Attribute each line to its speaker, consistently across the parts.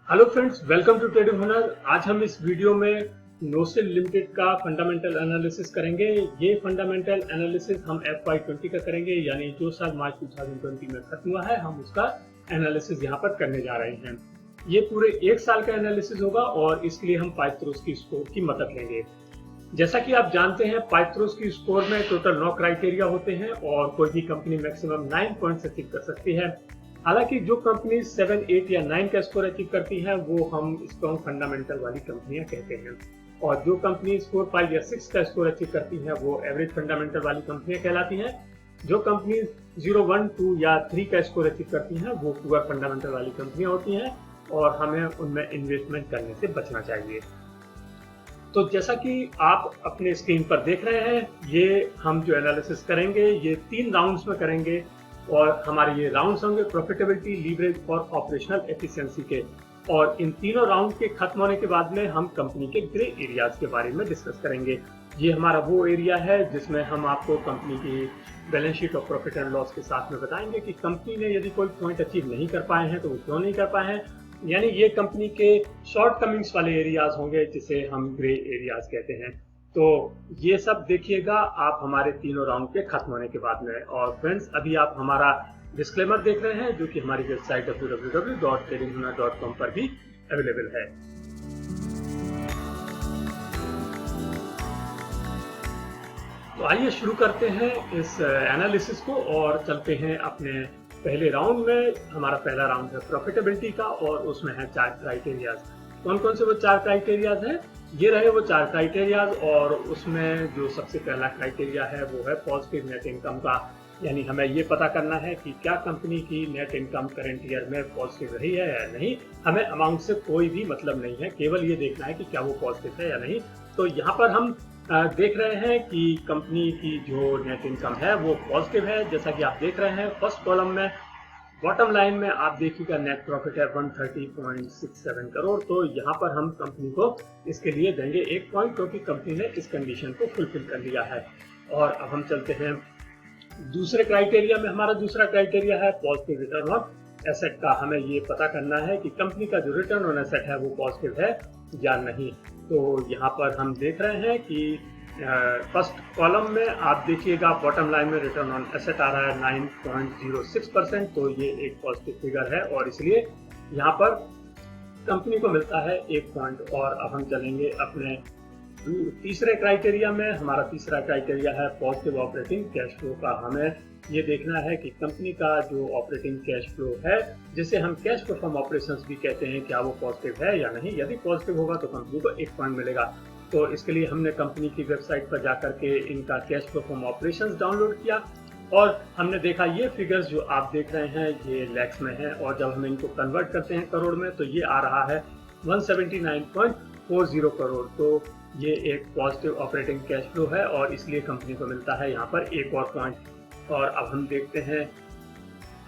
Speaker 1: Hello friends, welcome to Trading Hunar. आज हम इस वीडियो में नोस्टेल लिमिटेड का फंडामेंटल एनालिसिस करेंगे। ये फंडामेंटल एनालिसिस हम FY20 का करेंगे, यानी जो साल मार्च 2020 में खत्म हुआ है हम उसका एनालिसिस यहाँ पर करने जा रहे हैं। ये पूरे एक साल का एनालिसिस होगा और इसके लिए हम पाइथागोरस स्कोर की मदद लेंगे। जैसा कि आप जानते हैं, पाइथागोरस स्कोर में टोटल 9 क्राइटेरिया होते हैं और कोई भी कंपनी मैक्सिमम 9 पॉइंट्स अचीव कर सकती है। हालांकि जो कंपनी 7, 8 या 9 का स्कोर अचीव करती हैं वो हम स्ट्रॉन्ग फंडामेंटल वाली कंपनियां कहते हैं, और जो कंपनी स्कोर 5 या 6 का स्कोर अचीव करती हैं वो एवरेज फंडामेंटल वाली कंपनियां कहलाती हैं। जो कंपनी 0, 1, 2 या 3 का स्कोर अचीव करती हैं वो पुअर फंडामेंटल वाली कंपनियां होती हैं और हमें उनमें इन्वेस्टमेंट करने से बचना चाहिए। तो जैसा कि आप अपने स्क्रीन पर देख रहे हैं, ये हम जो एनालिसिस करेंगे ये 3 राउंड्स में करेंगे और हमारे ये राउंड्स होंगे प्रॉफिटेबिलिटी, लीवरेज और ऑपरेशनल एफिशिएंसी के। और इन तीनों राउंड के खत्म होने के बाद में हम कंपनी के ग्रे एरियाज के बारे में डिस्कस करेंगे। ये हमारा वो एरिया है जिसमें हम आपको कंपनी की बैलेंस शीट और प्रॉफिट एंड लॉस के साथ में बताएंगे कि कंपनी ने यदि कोई पॉइंट अचीव नहीं कर पाए हैं तो वो क्यों नहीं कर पाए हैं। यानी ये कंपनी के शॉर्ट कमिंग्स वाले एरियाज होंगे जिसे हम ग्रे एरियाज कहते हैं। तो ये सब देखिएगा आप हमारे तीनों राउंड के खत्म होने के बाद में। और फ्रेंड्स, अभी आप हमारा डिस्क्लेमर देख रहे हैं जो कि हमारी वेबसाइट www.tradinghunar.com पर भी अवेलेबल है। तो आइए शुरू करते हैं इस एनालिसिस को और चलते हैं अपने पहले राउंड में। हमारा पहला राउंड है प्रॉफिटेबिलिटी का और उसमें है 4 क्राइटेरियाज। कौन कौन से वो 4 क्राइटेरियाज हैं? ये रहे वो 4 क्राइटेरियाज, और उसमें जो सबसे पहला क्राइटेरिया है वो है पॉजिटिव नेट इनकम का। यानी हमें ये पता करना है कि क्या कंपनी की नेट इनकम करंट ईयर में पॉजिटिव रही है या नहीं। हमें अमाउंट से कोई भी मतलब नहीं है, केवल ये देखना है कि क्या वो पॉजिटिव है या नहीं। तो यहाँ पर हम देख रहे हैं कि कंपनी की जो नेट इनकम है वो पॉजिटिव है। जैसा कि आप देख रहे हैं फर्स्ट कॉलम में बॉटम लाइन में आप देखिएगा नेट प्रॉफिट है 130.67 करोड़। तो यहाँ पर हम कंपनी को इसके लिए देंगे 1 पॉइंट, क्योंकि कंपनी ने इस कंडीशन को फुलफिल कर लिया है। और अब हम चलते हैं दूसरे क्राइटेरिया में। हमारा दूसरा क्राइटेरिया है पॉजिटिव रिटर्न ऑन एसेट का। हमें ये पता करना है कि कंपनी का जो रिटर्न ऑन एसेट है वो पॉजिटिव है या नहीं। तो यहाँ पर हम देख रहे हैं कि फर्स्ट कॉलम में आप देखिएगा बॉटम लाइन में रिटर्न ऑन एसेट आ रहा है 9.06%। तो ये एक पॉजिटिव फिगर है और इसलिए यहाँ पर कंपनी को मिलता है 1 पॉइंट। और अब हम चलेंगे अपने तीसरे क्राइटेरिया में। हमारा तीसरा क्राइटेरिया है पॉजिटिव ऑपरेटिंग कैश फ्लो का। हमें ये देखना है कि कंपनी का जो ऑपरेटिंग कैश फ्लो है, जिसे हम कैश फ्लो फ्रॉम ऑपरेशंस भी कहते हैं, क्या वो पॉजिटिव है या नहीं। यदि पॉजिटिव होगा तो कंपनी को 1 पॉइंट मिलेगा। तो इसके लिए हमने कंपनी की वेबसाइट पर जाकर के इनका cash flow from operations download किया और हमने देखा ये फिगर्स जो आप देख रहे हैं ये लैक्स में है, और जब हम इनको कन्वर्ट करते हैं करोड़ में तो ये आ रहा है 179.40 करोड़। तो ये एक पॉजिटिव ऑपरेटिंग कैश फ्लो है और इसलिए कंपनी को मिलता है यहाँ पर 1 और पॉइंट। और अब हम देखते हैं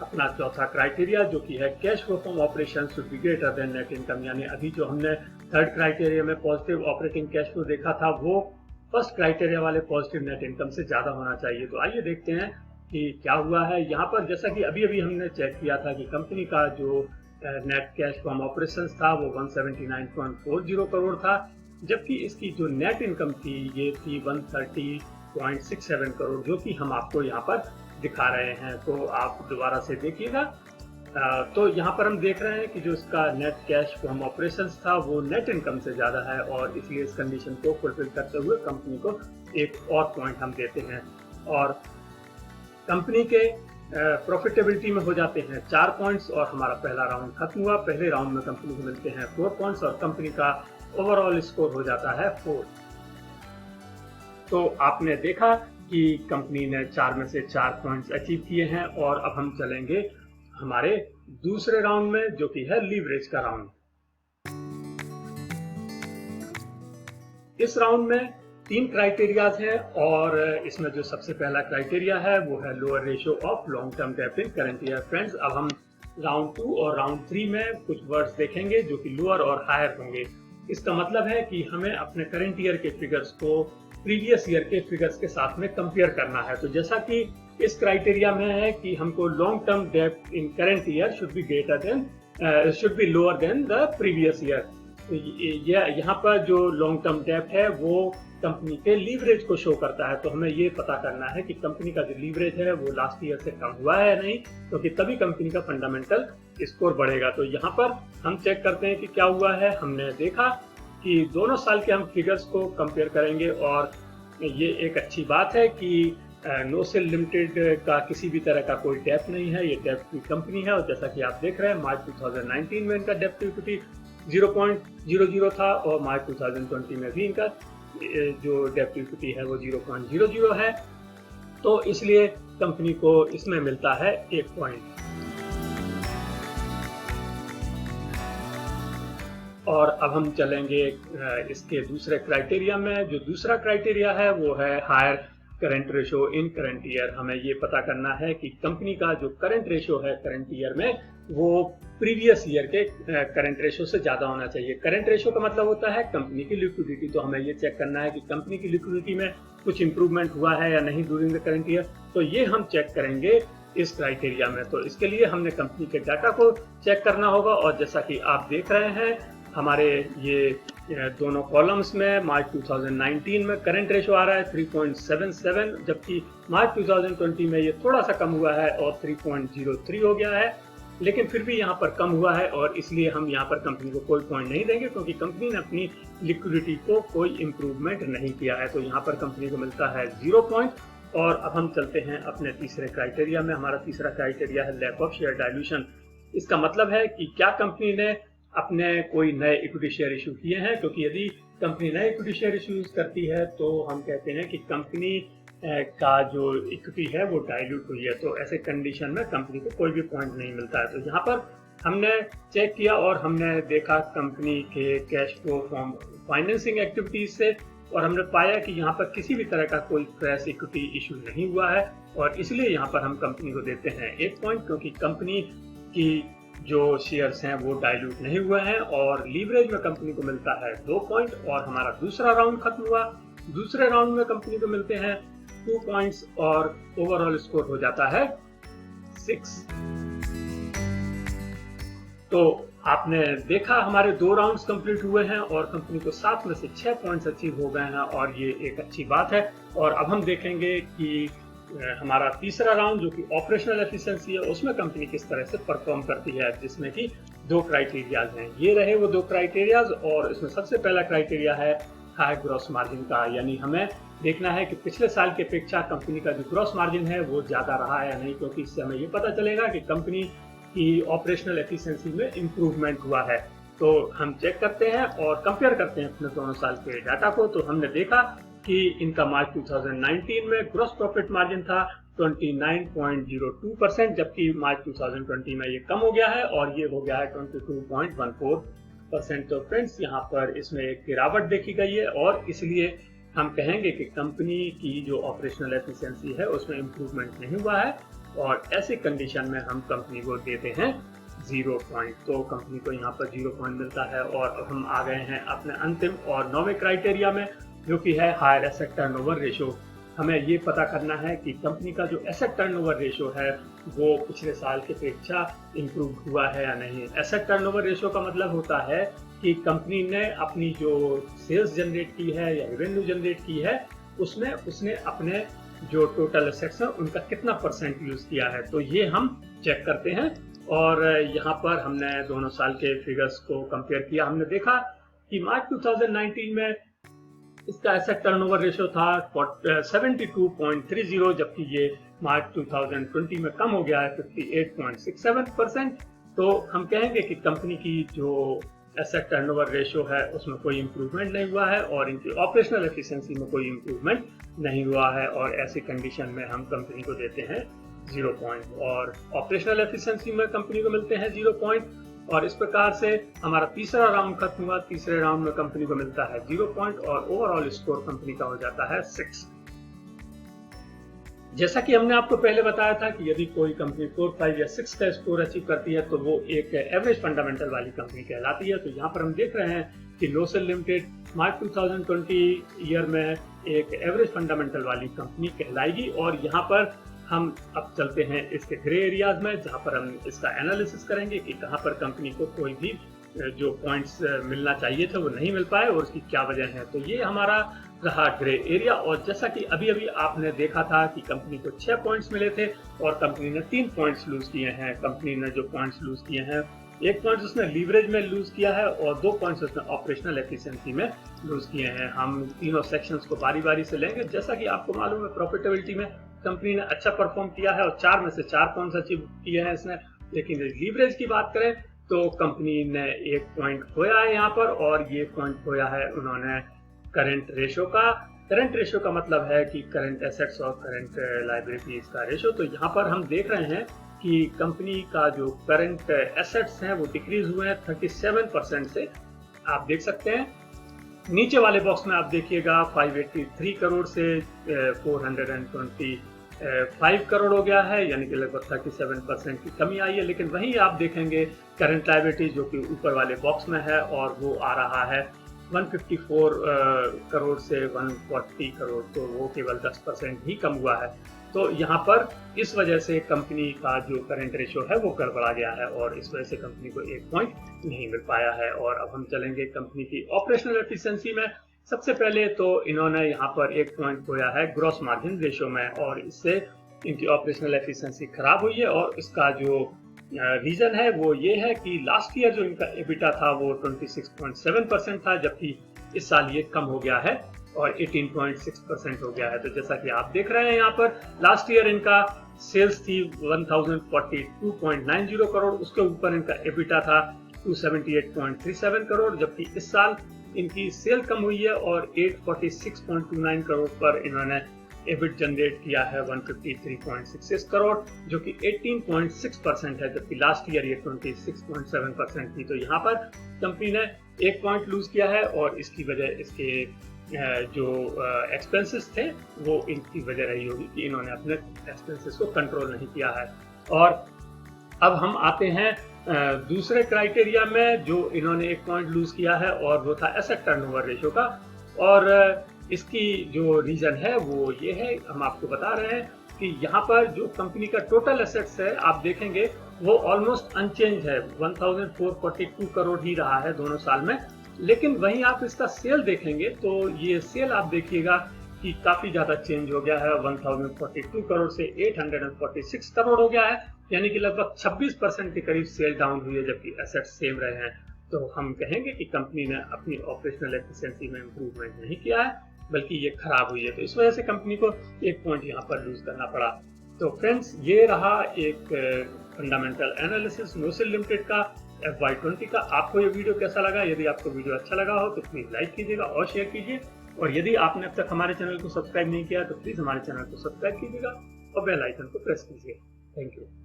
Speaker 1: अपना चौथा क्राइटेरिया जो कि है cash flow from operation should be greater then net income. यानी अभी जो हमने थर्ड क्राइटेरिया में पॉजिटिव ऑपरेटिंग कैश फ्लो देखा था वो फर्स्ट क्राइटेरिया वाले पॉजिटिव नेट इनकम से ज्यादा होना चाहिए। तो आइए देखते हैं कि क्या हुआ है यहाँ पर। जैसा कि अभी अभी हमने चेक किया था कि कंपनी का जो नेट कैश फ्रॉम ऑपरेशंस था वो 179.40 करोड़ था, जबकि इसकी जो नेट इनकम थी ये थी 130.67 करोड़, जो कि हम आपको यहाँ पर दिखा रहे हैं। तो आप दोबारा से देखिएगा। तो यहाँ पर हम देख रहे हैं कि जो इसका नेट कैश फ्रॉम ऑपरेशंस था वो नेट इनकम से ज्यादा है और इसलिए इस कंडीशन को फुलफिल करते हुए कंपनी को 1 और पॉइंट हम देते हैं। और कंपनी के प्रॉफिटेबिलिटी में हो जाते हैं 4 पॉइंट्स और हमारा पहला राउंड खत्म हुआ। पहले राउंड में कंपनी को मिलते हैं 4 पॉइंट्स और कंपनी का ओवरऑल स्कोर हो जाता है 4। तो आपने देखा कि कंपनी ने 4 में से 4 पॉइंट्स अचीव किए हैं। और अब हम चलेंगे हमारे दूसरे राउंड में जो कि है लीवरेज का राउंड। इस राउंड में 3 क्राइटेरियाज हैं और इसमें जो सबसे पहला क्राइटेरिया है वो है lower ratio of long term डेब्ट इन करंट ईयर। फ्रेंड्स, अब हम राउंड 2 और राउंड 3 में कुछ वर्ड्स देखेंगे जो कि लोअर और हायर होंगे। इसका मतलब है कि हमें अपने करंट ईयर के फिगर्स को प्रीवियस ईयर के फिगर्स के साथ में कंपेयर करना है। तो जैसा कि इस क्राइटेरिया में है कि हमको लॉन्ग टर्म डेब्ट in current year should be greater than should be lower than the previous year. यहाँ पर जो लॉन्ग टर्म डेब्ट है वो कंपनी के लीवरेज को शो करता है, तो हमें ये पता करना है कि कंपनी का जो लीवरेज है वो लास्ट ईयर से कम हुआ है या नहीं, क्योंकि तभी कंपनी का फंडामेंटल स्कोर बढ़ेगा। तो यहाँ पर हम चेक करते हैं कि क्या हुआ है। हमने देखा कि दोनों साल के हम फिगर्स को कंपेयर करेंगे और ये एक अच्छी बात है कि नोसेल लिमिटेड का किसी भी तरह का कोई डेप्ट नहीं है, ये डेप्ट फ्री कंपनी है। और जैसा कि आप देख रहे हैं मार्च 2019 में इनका डेप्ट टू इक्विटी 0.00 था और मार्च 2020 में भी इनका जो डेप्ट टू इक्विटी है वो 0.00 है। तो इसलिए कंपनी को इसमें मिलता है 1 पॉइंट। और अब हम चलेंगे इसके दूसरे क्राइटेरिया में। जो दूसरा क्राइटेरिया है वो है हायर करंट रेशो इन करंट ईयर। हमें ये पता करना है कि कंपनी का जो करंट रेशो है करंट ईयर में वो प्रीवियस ईयर के करंट रेशो से ज्यादा होना चाहिए। करंट रेशो का मतलब होता है कंपनी की लिक्विडिटी। तो हमें ये चेक करना है कि कंपनी की लिक्विडिटी में कुछ इंप्रूवमेंट हुआ है या नहीं ड्यूरिंग द करंट ईयर। तो ये हम चेक करेंगे इस क्राइटेरिया में। तो इसके लिए हमने कंपनी के डाटा को चेक करना होगा और जैसा कि आप देख रहे हैं हमारे ये दोनों कॉलम्स में मार्च 2019 में करंट रेशो आ रहा है 3.77, जबकि मार्च 2020 में ये थोड़ा सा कम हुआ है और 3.03 हो गया है। लेकिन फिर भी यहाँ पर कम हुआ है और इसलिए हम यहाँ पर कंपनी को कोई पॉइंट नहीं देंगे, क्योंकि कंपनी ने अपनी लिक्विडिटी को कोई इम्प्रूवमेंट नहीं किया है। तो यहाँ पर कंपनी को मिलता है 0 पॉइंट। और अब हम चलते हैं अपने तीसरे क्राइटेरिया में। हमारा तीसरा क्राइटेरिया है लैक ऑफ शेयर डाइल्यूशन। इसका मतलब है कि क्या कंपनी ने अपने कोई नए इक्विटी शेयर इशू किए हैं, क्योंकि यदि कंपनी नए इक्विटी शेयर इशू करती है तो हम कहते हैं कि कंपनी का जो इक्विटी है वो डाइल्यूट हुई है। तो ऐसे कंडीशन में कंपनी को कोई भी पॉइंट नहीं मिलता है। तो यहाँ पर हमने चेक किया और हमने देखा कंपनी के cash flow from financing activities से, और हमने पाया कि यहाँ पर किसी भी तरह का कोई फ्रेश इक्विटी इशू नहीं हुआ है और इसलिए यहाँ पर हम कंपनी को देते हैं 1 पॉइंट, क्योंकि कंपनी की जो शेयर्स हैं वो डाइल्यूट नहीं हुए हैं। और लीवरेज में कंपनी को मिलता है 2 पॉइंट और हमारा दूसरा राउंड खत्म हुआ। दूसरे राउंड में कंपनी को मिलते हैं 2 पॉइंट्स और ओवरऑल स्कोर हो जाता है 6। तो आपने देखा हमारे 2 राउंड्स कंप्लीट हुए हैं और कंपनी को 7 में से 6 पॉइंट्स अचीव हो गए हैं और ये एक अच्छी बात है। और अब हम देखेंगे कि हमारा तीसरा राउंड जो कि ऑपरेशनल एफिशिएंसी है उसमें कंपनी किस तरह से परफॉर्म करती है, जिसमें कि 2 क्राइटेरियाज हैं। ये रहे वो 2 क्राइटेरियाज और इसमें सबसे पहला क्राइटेरिया है हाई ग्रॉस मार्जिन का, यानी हमें देखना है कि पिछले साल की अपेक्षा कंपनी का जो ग्रॉस मार्जिन है वो ज्यादा रहा है या नहीं, क्योंकि इससे हमें ये पता चलेगा कि कंपनी की ऑपरेशनल एफिशिएंसी में इम्प्रूवमेंट हुआ है। तो हम चेक करते हैं और कंपेयर करते हैं अपने दोनों साल के डाटा को। तो हमने देखा कि इनका मार्च 2019 में ग्रॉस प्रॉफिट मार्जिन था 29.02%, जबकि मार्च 2020 में ये कम हो गया है और ये हो गया है 22.14%। तो फ्रेंड्स यहाँ पर इसमें एक गिरावट देखी गई है और इसलिए हम कहेंगे कि कंपनी की जो ऑपरेशनल एफिशिएंसी है उसमें इम्प्रूवमेंट नहीं हुआ है और ऐसी कंडीशन में हम कंपनी को देते हैं 0 पॉइंट। तो कंपनी को यहाँ पर 0 पॉइंट मिलता है। और हम आ गए हैं अपने अंतिम और 9वें क्राइटेरिया में, जो कि है हायर एसेट टर्नओवर रेशो। हमें ये पता करना है कि कंपनी का जो एसेट टर्नओवर रेशो है वो पिछले साल की अपेक्षा इम्प्रूव हुआ है या नहीं। एसेट टर्नओवर रेशो का मतलब होता है कि कंपनी ने अपनी जो सेल्स जनरेट की है या रेवेन्यू जनरेट की है उसमें उसने अपने जो टोटल एसेट्स हैं उनका कितना परसेंट यूज किया है। तो ये हम चेक करते हैं और यहाँ पर हमने दोनों साल के फिगर्स को कंपेयर किया। हमने देखा कि मार्च 2019 में इसका एसेट टर्नओवर रेशो था 72.30, जबकि ये मार्च 2020 में कम हो गया है 58.67%। तो हम कहेंगे कि कंपनी की जो एसेट टर्नओवर रेशो है उसमें कोई इम्प्रूवमेंट नहीं हुआ है और इनकी ऑपरेशनल एफिशिएंसी में कोई इम्प्रूवमेंट नहीं हुआ है और ऐसी कंडीशन में हम कंपनी को देते हैं 0 पॉइंट और ऑपरेशनल एफिशिएंसी में कंपनी को मिलते हैं 0 पॉइंट। और इस प्रकार से हमारा तीसरा राउंड खत्म हुआ। तीसरे राउंड में कंपनी को मिलता है 0 पॉइंट और ओवरऑल स्कोर कंपनी का हो जाता है 6। जैसा कि हमने आपको पहले बताया था कि यदि कोई कंपनी 4, 5 या 6 का स्कोर अचीव करती है तो वो एक एवरेज फंडामेंटल वाली कंपनी कहलाती है। तो यहाँ पर हम देख रहे हैं कि नोसेल लिमिटेड मार्च 2020 ईयर में एक एवरेज फंडामेंटल वाली कंपनी कहलाएगी और यहाँ पर हम अब चलते हैं इसके ग्रे एरियाज में, जहां पर हम इसका एनालिसिस करेंगे कि कहां पर कंपनी को कोई भी जो पॉइंट्स मिलना चाहिए थे वो नहीं मिल पाए और उसकी क्या वजह है। तो ये हमारा रहा ग्रे एरिया। और जैसा कि अभी अभी आपने देखा था कि कंपनी को 6 पॉइंट्स मिले थे और कंपनी ने 3 पॉइंट्स लूज किए हैं। कंपनी ने जो पॉइंट्स लूज किए हैं, 1 पॉइंट उसने लीवरेज में लूज किया है और 2 पॉइंट्स उसने ऑपरेशनल एफिशिएंसी में लूज किए हैं। हम तीनों सेक्शंस को बारी बारी से लेंगे। जैसा कि आपको मालूम है, प्रॉफिटेबिलिटी में कंपनी ने अच्छा परफॉर्म किया है और 4 में से 4 पॉइंट्स अचीव किए हैं इसने। लेकिन लीवरेज की बात करें तो कंपनी ने 1 पॉइंट खोया है यहाँ पर, और ये पॉइंट खोया है उन्होंने करंट रेशो का। करंट रेशो का मतलब है कि करंट एसेट्स और करंट लायबिलिटीज का रेशो। तो यहाँ पर हम देख रहे हैं कि कंपनी का जो करंट एसेट्स हैं वो डिक्रीज हुए हैं 37% से, आप देख सकते हैं। नीचे वाले बॉक्स में आप देखिएगा 583 करोड़ से 425 करोड़ हो गया है, यानी कि लगभग 37% की कमी आई है। लेकिन वहीं आप देखेंगे करंट लायबिलिटी जो कि ऊपर वाले बॉक्स में है, और वो आ रहा है 154 करोड़ से 140 करोड़, तो वो केवल 10% ही कम हुआ है। तो यहाँ पर इस वजह से कंपनी का जो करंट रेशो है वो गड़बड़ा गया है और इस वजह से कंपनी को 1 पॉइंट नहीं मिल पाया है। और अब हम चलेंगे कंपनी की ऑपरेशनल एफिशिएंसी में। सबसे पहले तो इन्होंने यहाँ पर 1 पॉइंट खोया है ग्रॉस मार्जिन रेशो में, और इससे इनकी ऑपरेशनल एफिशिएंसी खराब हुई है। और इसका जो रीजन है वो ये है कि लास्ट ईयर जो इनका एबिटा था वो 26.7% था, जबकि इस साल ये कम हो गया है और 18.6% हो गया है। तो जैसा कि आप देख रहे हैं यहाँ पर लास्ट ईयर इनका सेल्स थी 1042.90 करोड़, उसके ऊपर इनका एबिटा था 278.37 करोड़, जबकि इस साल इनकी सेल कम हुई है और 846.29 करोड़ पर इन्होंने एबिट जनरेट किया है 153.66 करोड़, जो कि 18.6% है, जबकि लास्ट ईयर ये 26.7% थी। तो यहाँ पर कंपनी ने 1 पॉइंट लूज किया है और इसकी वजह इसके जो एक्सपेंसेस थे वो इनकी वजह रही होगी कि इन्होंने अपने एक्सपेंसेस को कंट्रोल नहीं किया है। और अब हम आते हैं दूसरे क्राइटेरिया में जो इन्होंने 1 पॉइंट लूज किया है, और वो था एसेट टर्नओवर रेशियो का। और इसकी जो रीजन है वो ये है, हम आपको बता रहे हैं कि यहाँ पर जो कंपनी का टोटल एसेट्स है आप देखेंगे वो ऑलमोस्ट अनचेंज है, 1442 करोड़ ही रहा है दोनों साल में। लेकिन वहीं आप इसका सेल देखेंगे तो ये सेल आप देखिएगा कि काफी ज्यादा चेंज हो गया है, 1042 करोड़ से 846 करोड़ हो गया है, यानी कि लगभग 26% के करीब सेल डाउन हुई है, जबकि एसेट्स सेम रहे हैं। तो हम कहेंगे कि कंपनी ने अपनी ऑपरेशनल एफिशिएंसी में इंप्रूवमेंट नहीं किया है, बल्कि ये खराब हुई है। तो इस वजह से कंपनी को 1 पॉइंट यहाँ पर लूज करना पड़ा। तो फ्रेंड्स, ये रहा एक फंडामेंटल एनालिसिस नोसिल लिमिटेड का FY20 का। आपको ये वीडियो कैसा लगा? यदि आपको वीडियो अच्छा लगा हो तो प्लीज लाइक कीजिएगा और शेयर कीजिए, और यदि आपने अब तक हमारे चैनल को सब्सक्राइब नहीं किया तो प्लीज हमारे चैनल को सब्सक्राइब कीजिएगा और बेल आइकन को प्रेस कीजिए। Thank you.